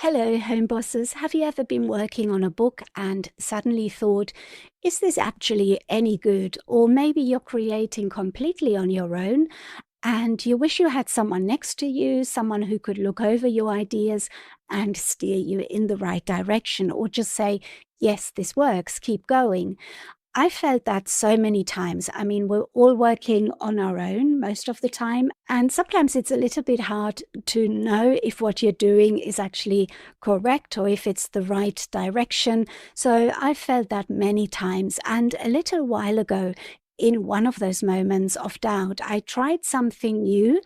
Hello, home bosses. Have you ever been working on a book and suddenly thought, is this actually any good? Or maybe you're creating completely on your own and you wish you had someone next to you, someone who could look over your ideas and steer you in the right direction, or just say, yes, this works, keep going. I felt that so many times. I mean, we're all working on our own most of the time, and sometimes it's a little bit hard to know if what you're doing is actually correct or if it's the right direction. So I felt that many times. And a little while ago, in one of those moments of doubt, I tried something new.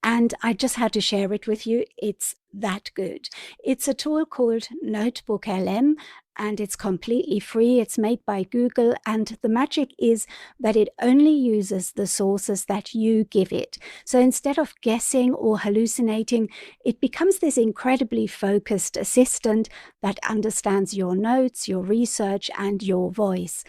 And I just had to share it with you. It's that good. It's a tool called NotebookLM, and it's completely free. It's made by Google, and the magic is that it only uses the sources that you give it. So instead of guessing or hallucinating, it becomes this incredibly focused assistant that understands your notes, your research, and your voice.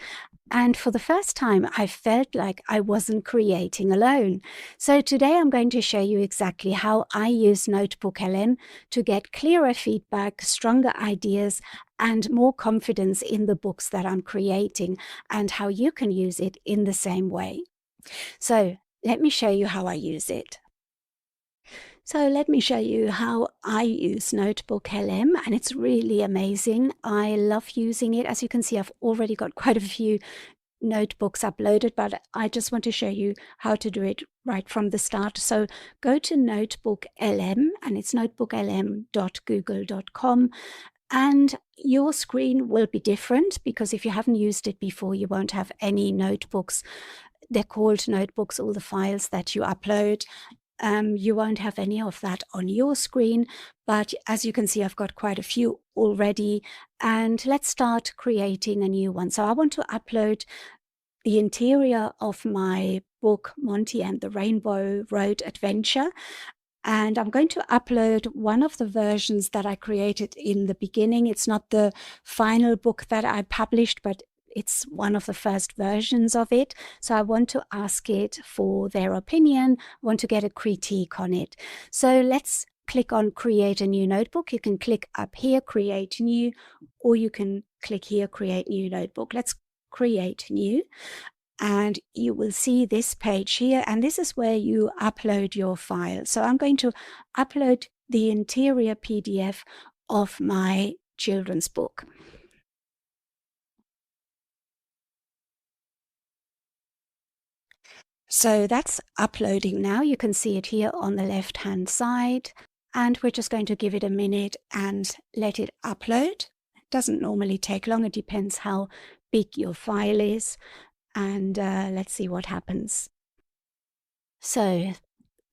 And for the first time, I felt like I wasn't creating alone. So today I'm going to show you exactly how I use NotebookLM to get clearer feedback, stronger ideas, and more confidence in the books that I'm creating, and how you can use it in the same way. So let me show you how I use it. So let me show you how I use NotebookLM, and it's really amazing. I love using it. As you can see, I've already got quite a few notebooks uploaded, but I just want to show you how to do it right from the start. So go to NotebookLM, and it's notebooklm.google.com. And your screen will be different because if you haven't used it before, you won't have any notebooks. They're called notebooks, all the files that you upload. You won't have any of that on your screen, but as you can see, I've got quite a few already, and let's start creating a new one. So I want to upload the interior of my book, Monty and the Rainbow Road Adventure, and I'm going to upload one of the versions that I created in the beginning. It's not the final book that I published, but it's one of the first versions of it. So I want to ask it for their opinion, I want to get a critique on it. So let's click on Create a New Notebook. You can click up here, Create New, or you can click here, Create New Notebook. Let's create new. And you will see this page here, and this is where you upload your file. So I'm going to upload the interior PDF of my children's book. So that's uploading now. You can see it here on the left-hand side, and we're just going to give it a minute and let it upload. It doesn't normally take long. It depends how big your file is. And let's see what happens. So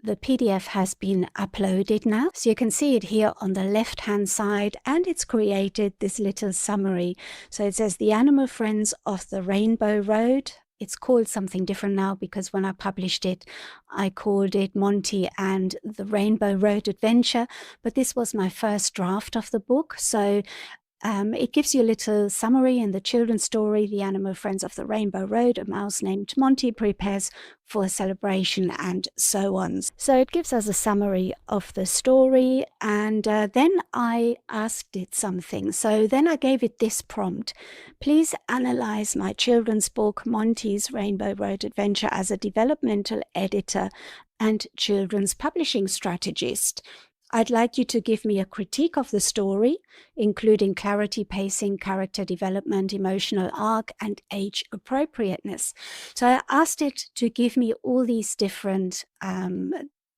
the PDF has been uploaded now. So you can see it here on the left-hand side, and it's created this little summary. So it says the animal friends of the Rainbow Road. It's called something different now because when I published it, I called it Monty and the Rainbow Road Adventure. But this was my first draft of the book. So it gives you a little summary in the children's story. The animal friends of the Rainbow Road, a mouse named Monty prepares for a celebration, and so on. So it gives us a summary of the story, and then I asked it something. So then I gave it this prompt: please analyze my children's book, Monty's Rainbow Road Adventure, as a developmental editor and children's publishing strategist. I'd like you to give me a critique of the story, including clarity, pacing, character development, emotional arc, and age appropriateness. So I asked it to give me all these different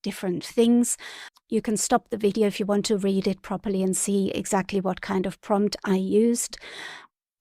things. You can stop the video if you want to read it properly and see exactly what kind of prompt I used.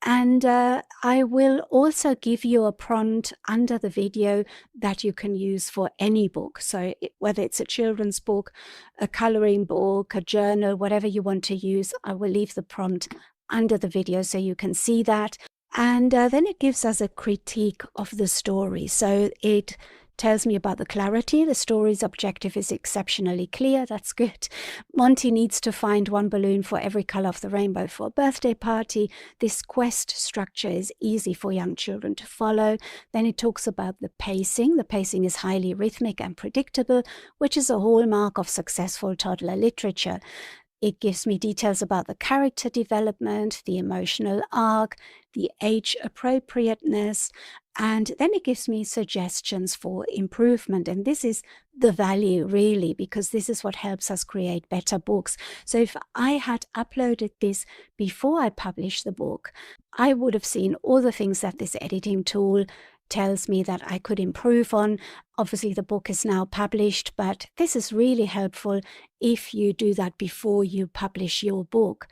And I will also give you a prompt under the video that you can use for any book. So whether it's a children's book, a coloring book, a journal, whatever you want to use, I will leave the prompt under the video so you can see that. And then it gives us a critique of the story. So it tells me about the clarity. The story's objective is exceptionally clear. That's good. Monty needs to find one balloon for every color of the rainbow for a birthday party. This quest structure is easy for young children to follow. Then it talks about the pacing. The pacing is highly rhythmic and predictable, which is a hallmark of successful toddler literature. It gives me details about the character development, the emotional arc, the age appropriateness, and then it gives me suggestions for improvement. And this is the value, really, because this is what helps us create better books. So if I had uploaded this before I published the book, I would have seen all the things that this editing tool tells me that I could improve on. Obviously, the book is now published, but this is really helpful if you do that before you publish your book.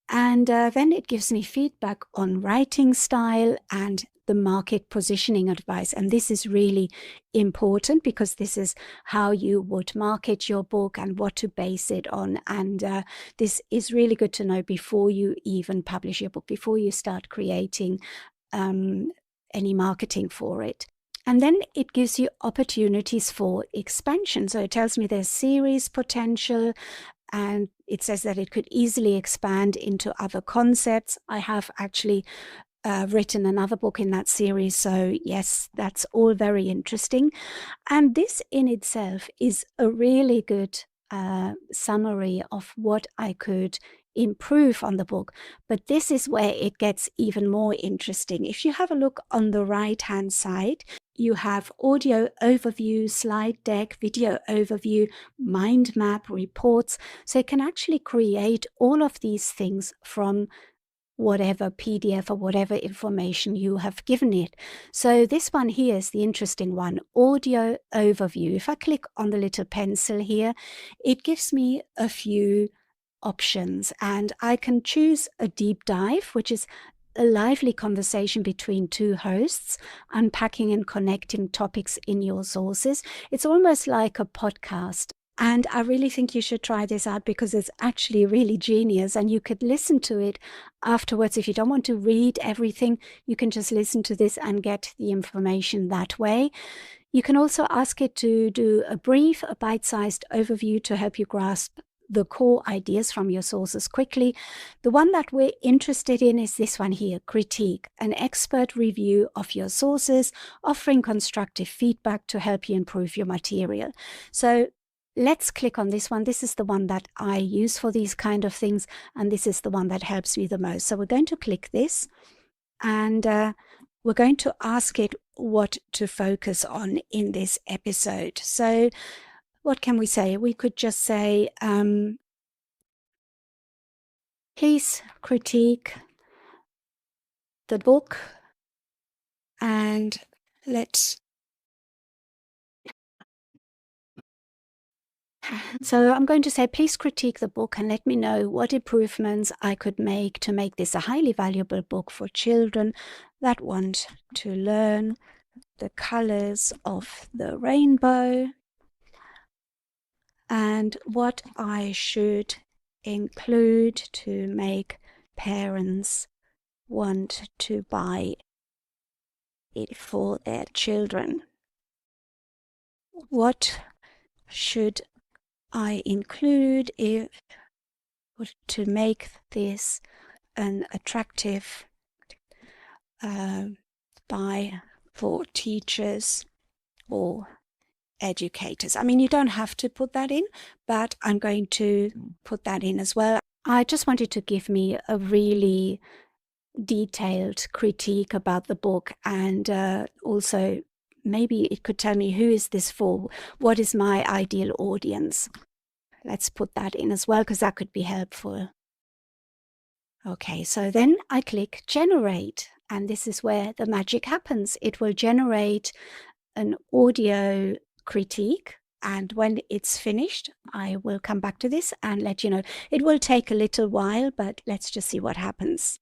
And then it gives me feedback on writing style and the market positioning advice. And this is really important because this is how you would market your book and what to base it on. And this is really good to know before you even publish your book, before you start creating any marketing for it. And then it gives you opportunities for expansion. So it tells me there's series potential, and it says that it could easily expand into other concepts. I have actually written another book in that series. So yes, that's all very interesting. And this in itself is a really good summary of what I could improve on the book. But this is where it gets even more interesting. If you have a look on the right hand side, you have audio overview, slide deck, video overview, mind map, reports. So it can actually create all of these things from whatever PDF or whatever information you have given it. So this one here is the interesting one, audio overview. If I click on the little pencil here, it gives me a few options, and I can choose a deep dive, which is a lively conversation between two hosts, unpacking and connecting topics in your sources. It's almost like a podcast. And I really think you should try this out because it's actually really genius, and you could listen to it afterwards. If you don't want to read everything, you can just listen to this and get the information that way. You can also ask it to do a brief, a bite-sized overview to help you grasp the core ideas from your sources quickly. The one that we're interested in is this one here, critique, an expert review of your sources, offering constructive feedback to help you improve your material. So let's click on this one. This is the one that I use for these kind of things, and this is the one that helps me the most. So we're going to click this, and we're going to ask it what to focus on in this episode. So what can we say? We could just say, please critique the book, and so I'm going to say, please critique the book and let me know what improvements I could make to make this a highly valuable book for children that want to learn the colors of the rainbow, and what I should include to make parents want to buy it for their children. What should I include to make this an attractive buy for teachers or educators? I mean, you don't have to put that in, but I'm going to put that in as well. I just wanted to give me a really detailed critique about the book, and also maybe it could tell me, who is this for? What is my ideal audience? Let's put that in as well, because that could be helpful. Okay, so then I click generate, and this is where the magic happens. It will generate an audio critique, and when it's finished, I will come back to this and let you know. It will take a little while, but let's just see what happens.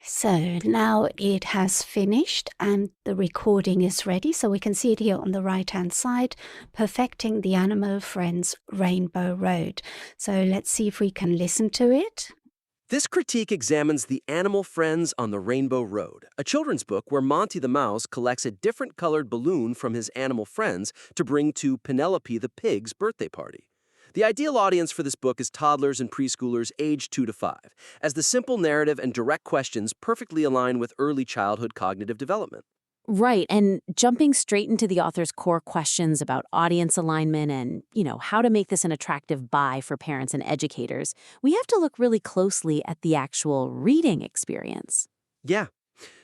So now it has finished and the recording is ready. So we can see it here on the right hand side, Perfecting the Animal Friends Rainbow Road. So let's see if we can listen to it. This critique examines The Animal Friends on the Rainbow Road, a children's book where Monty the Mouse collects a different colored balloon from his animal friends to bring to Penelope the pig's birthday party. The ideal audience for this book is toddlers and preschoolers aged 2 to 5, as the simple narrative and direct questions perfectly align with early childhood cognitive development. Right, and jumping straight into the author's core questions about audience alignment and, how to make this an attractive buy for parents and educators, we have to look really closely at the actual reading experience. Yeah.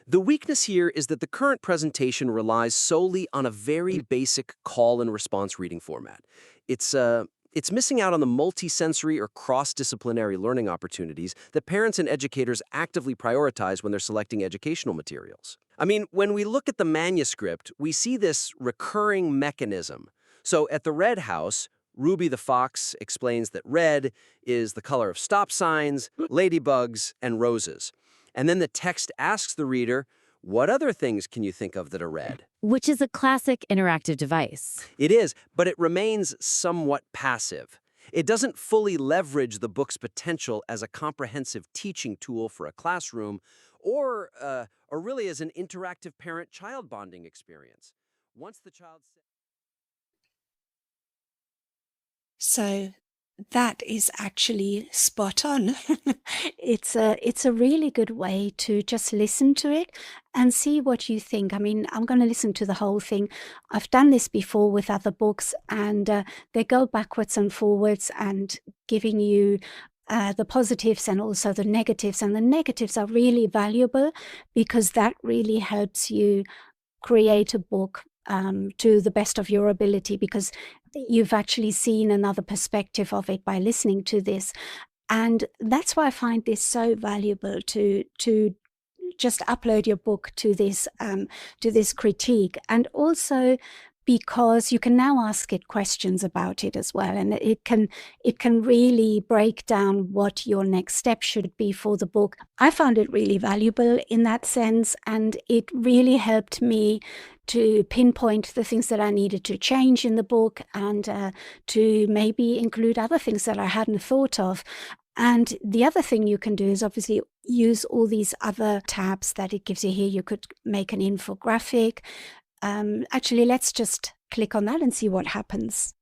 The weakness here is that the current presentation relies solely on a very basic call and response reading format. It's missing out on the multisensory or cross-disciplinary learning opportunities that parents and educators actively prioritize when they're selecting educational materials. I mean, when we look at the manuscript, we see this recurring mechanism. So at the Red House, Ruby the Fox explains that red is the color of stop signs, ladybugs, and roses. And then the text asks the reader, what other things can you think of that are red? Which is a classic interactive device. It is, but it remains somewhat passive. It doesn't fully leverage the book's potential as a comprehensive teaching tool for a classroom or really as an interactive parent-child bonding experience. Once the child... So that is actually spot on. It's a really good way to just listen to it and see what you think. I mean, I'm going to listen to the whole thing. I've done this before with other books, and they go backwards and forwards and giving you the positives and also the negatives. And the negatives are really valuable because that really helps you create a book to the best of your ability, because you've actually seen another perspective of it by listening to this. And that's why I find this so valuable to just upload your book to this critique. And also because you can now ask it questions about it as well, and it can really break down what your next step should be for the book. I found it really valuable in that sense, and it really helped me to pinpoint the things that I needed to change in the book, and to maybe include other things that I hadn't thought of. And the other thing you can do is obviously use all these other tabs that it gives you here. You could make an infographic. Actually, let's just click on that and see what happens.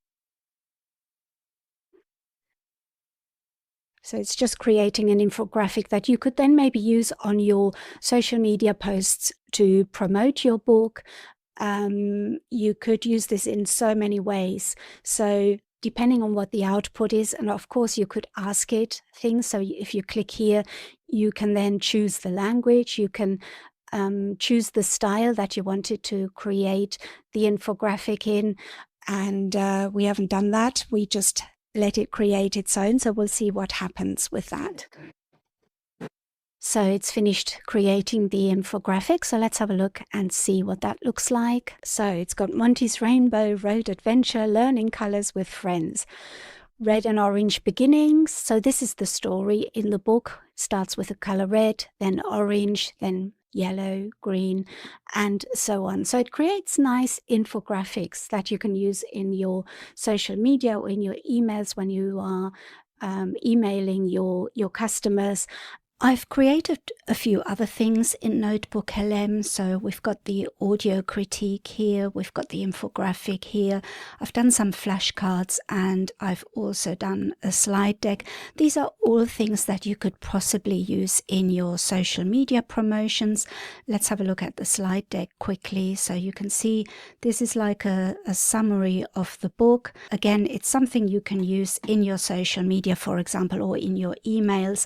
So it's just creating an infographic that you could then maybe use on your social media posts to promote your book. You could use this in so many ways. So depending on what the output is, and of course you could ask it things. So if you click here, you can then choose the language. You can choose the style that you wanted to create the infographic in, and we haven't done that. We just let it create its own, so we'll see what happens with that. So it's finished creating the infographic, so let's have a look and see what that looks like. So it's got Monty's Rainbow Road Adventure, Learning Colors with Friends. Red and orange beginnings. So this is the story in the book. It starts with the color red, then orange, then yellow, green, and so on. So it creates nice infographics that you can use in your social media or in your emails when you are emailing your customers. I've created a few other things in NotebookLM. So we've got the audio critique here, we've got the infographic here. I've done some flashcards, and I've also done a slide deck. These are all things that you could possibly use in your social media promotions. Let's have a look at the slide deck quickly. So you can see this is like a summary of the book. Again, it's something you can use in your social media, for example, or in your emails.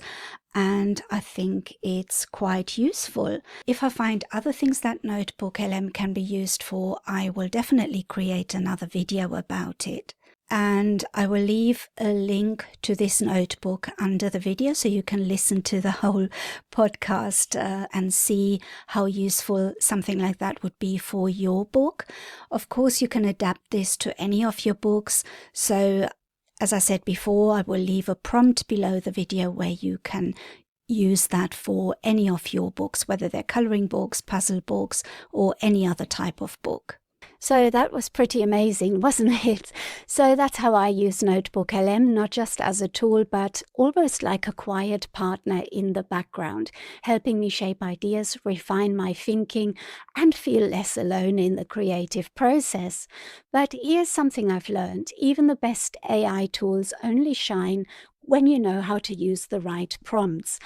And I think it's quite useful. If I find other things that NotebookLM can be used for, I will definitely create another video about it. And I will leave a link to this notebook under the video so you can listen to the whole podcast and see how useful something like that would be for your book. Of course, you can adapt this to any of your books. So as I said before, I will leave a prompt below the video where you can use that for any of your books, whether they're coloring books, puzzle books, or any other type of book. So that was pretty amazing, wasn't it? So that's how I use NotebookLM, not just as a tool, but almost like a quiet partner in the background, helping me shape ideas, refine my thinking, and feel less alone in the creative process. But here's something I've learned. Even the best AI tools only shine when you know how to use the right prompts.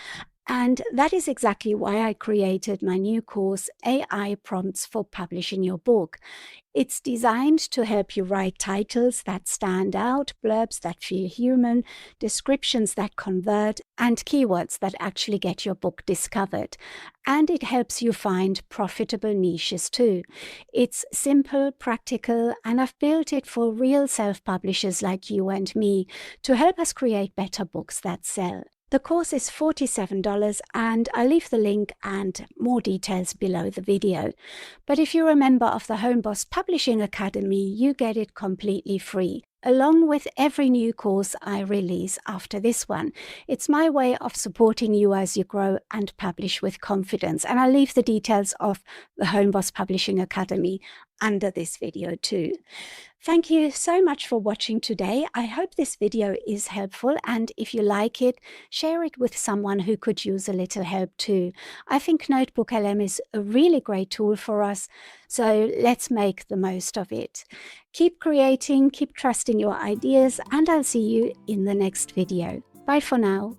And that is exactly why I created my new course, AI Prompts for Publishing Your Book. It's designed to help you write titles that stand out, blurbs that feel human, descriptions that convert, and keywords that actually get your book discovered. And it helps you find profitable niches too. It's simple, practical, and I've built it for real self-publishers like you and me to help us create better books that sell. The course is $47 and I'll leave the link and more details below the video. But if you're a member of the Homeboss Publishing Academy, you get it completely free, along with every new course I release after this one. It's my way of supporting you as you grow and publish with confidence. And I'll leave the details of the Homeboss Publishing Academy under this video too. Thank you so much for watching today. I hope this video is helpful, and if you like it, share it with someone who could use a little help too. I think NotebookLM is a really great tool for us, so let's make the most of it. Keep creating, keep trusting your ideas, and I'll see you in the next video. Bye for now.